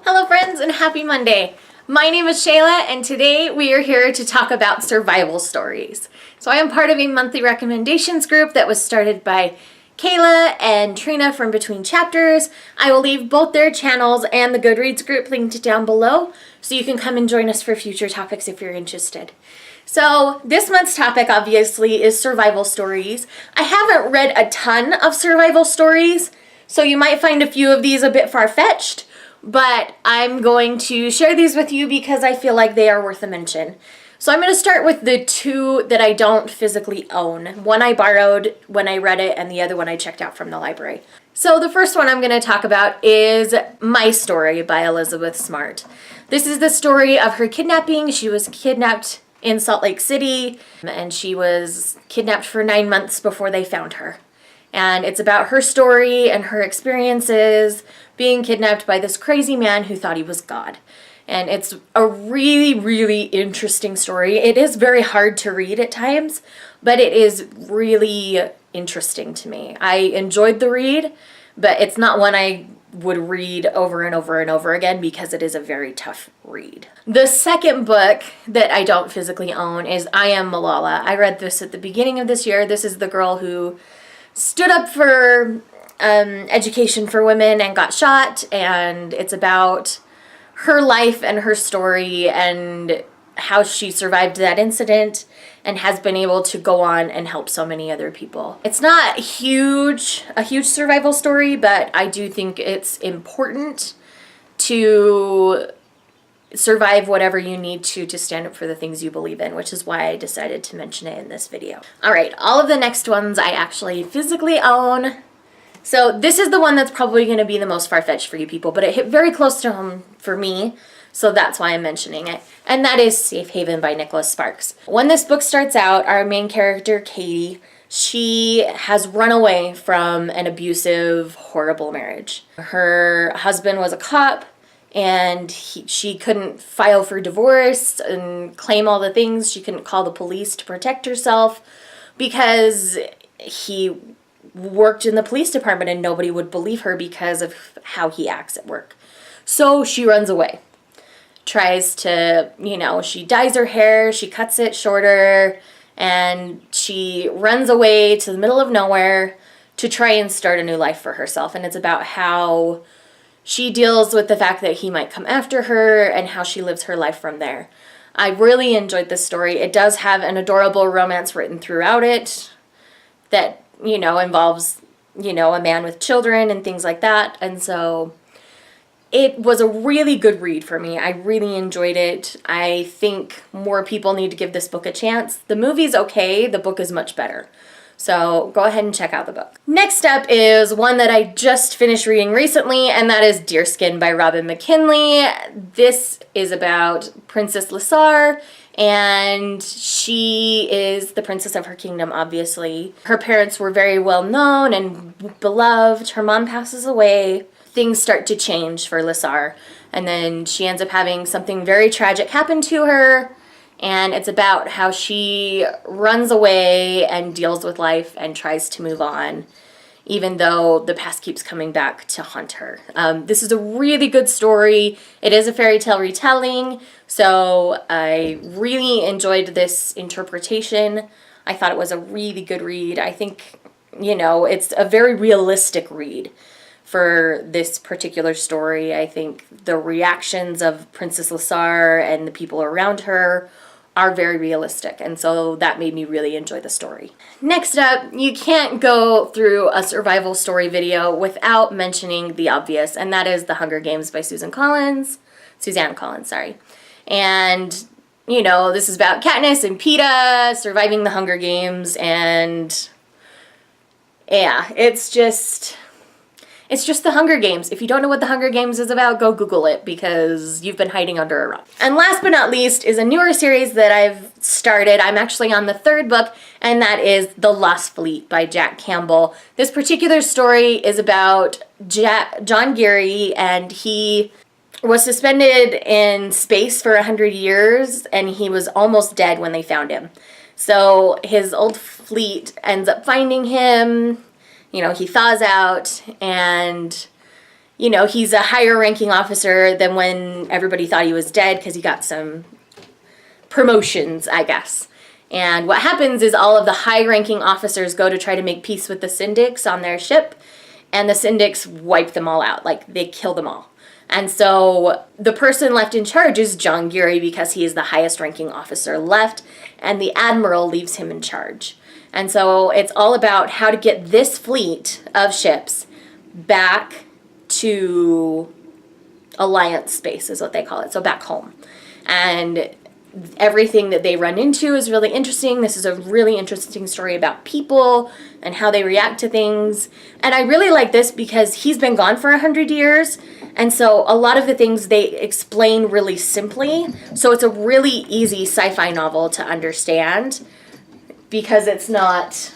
Hello friends and happy Monday. My name is Shayla and today we are here to talk about survival stories. So I am part of a monthly recommendations group that was started by Kayla and Trina from Between Chapters. I will leave both their channels and the Goodreads group linked down below so you can come and join us for future topics if you're interested. So this month's topic obviously is survival stories. I haven't read a ton of survival stories, so you might find a few of these a bit far-fetched, but I'm going to share these with you because I feel like they are worth a mention. So I'm going to start with the two that I don't physically own. One I borrowed when I read it and the other one I checked out from the library. So the first one I'm going to talk about is My Story by Elizabeth Smart. This is the story of her kidnapping. She was kidnapped in Salt Lake City and she was kidnapped for 9 months before they found her. And it's about her story and her experiences being kidnapped by this crazy man who thought he was God. And it's a really, really interesting story. It is very hard to read at times, but it is really interesting to me. I enjoyed the read, but it's not one I would read over and over and over again because it is a very tough read. The second book that I don't physically own is I Am Malala. I read this at the beginning of this year. This is the girl who stood up for education for women and got shot, and it's about her life and her story and how she survived that incident and has been able to go on and help so many other people. It's not a huge survival story, but I do think it's important to survive whatever you need to stand up for the things you believe in, which is why I decided to mention it in this video. All right, all of the next ones I actually physically own. So this is the one that's probably going to be the most far-fetched for you people, but it hit very close to home for me, so that's why I'm mentioning it. And that is Safe Haven by Nicholas Sparks. When this book starts out, our main character, Katie, she has run away from an abusive, horrible marriage. Her husband was a cop, and she couldn't file for divorce and claim all the things. She couldn't call the police to protect herself because he worked in the police department and nobody would believe her because of how he acts at work. So she runs away. Tries to, she dyes her hair, she cuts it shorter, and she runs away to the middle of nowhere to try and start a new life for herself. And it's about how she deals with the fact that he might come after her and how she lives her life from there. I really enjoyed this story. It does have an adorable romance written throughout it that, involves, a man with children and things like that. And so it was a really good read for me. I really enjoyed it. I think more people need to give this book a chance. The movie's okay. The book is much better. So go ahead and check out the book. Next up is one that I just finished reading recently, and that is Deerskin by Robin McKinley. This is about Princess Lissar, and she is the princess of her kingdom, obviously. Her parents were very well known and beloved. Her mom passes away. Things start to change for Lissar, and then she ends up having something very tragic happen to her. And it's about how she runs away and deals with life and tries to move on, even though the past keeps coming back to haunt her. This is a really good story. It is a fairy tale retelling, so I really enjoyed this interpretation. I thought it was a really good read. I think, it's a very realistic read for this particular story. I think the reactions of Princess Lissar and the people around her are very realistic, and so that made me really enjoy the story. Next up, you can't go through a survival story video without mentioning the obvious, and that is The Hunger Games by Suzanne Collins, sorry. And, this is about Katniss and Peeta surviving the Hunger Games, and yeah, it's just The Hunger Games. If you don't know what The Hunger Games is about, go Google it because you've been hiding under a rock. And last but not least is a newer series that I've started. I'm actually on the third book, and that is The Lost Fleet by Jack Campbell. This particular story is about John Geary, and he was suspended in space for 100 years, and he was almost dead when they found him. So his old fleet ends up finding him. He thaws out, and you know, he's a higher ranking officer than when everybody thought he was dead because he got some promotions, I guess. And what happens is all of the high-ranking officers go to try to make peace with the syndics on their ship, and the syndics wipe them all out, like they kill them all. And so the person left in charge is John Geary because he is the highest-ranking officer left, and the admiral leaves him in charge. And so it's all about how to get this fleet of ships back to Alliance space is what they call it, so back home. And everything that they run into is really interesting. This is a really interesting story about people and how they react to things. And I really like this because he's been gone for 100 years. And so a lot of the things they explain really simply. So it's a really easy sci-fi novel to understand because it's not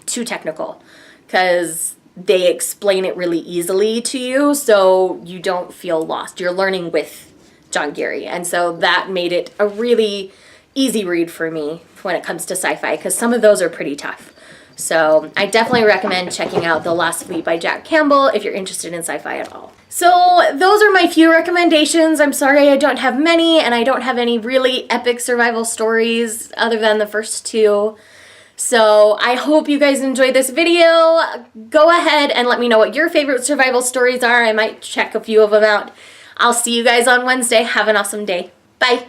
too technical. Because they explain it really easily to you so you don't feel lost. You're learning with John Geary, and so that made it a really easy read for me when it comes to sci-fi, because some of those are pretty tough. So I definitely recommend checking out The Last Fleet by Jack Campbell if you're interested in sci-fi at all. So those are my few recommendations. I'm sorry I don't have many, and I don't have any really epic survival stories other than the first two. So I hope you guys enjoyed this video. Go ahead and let me know what your favorite survival stories are. I might check a few of them out. I'll see you guys on Wednesday. Have an awesome day. Bye.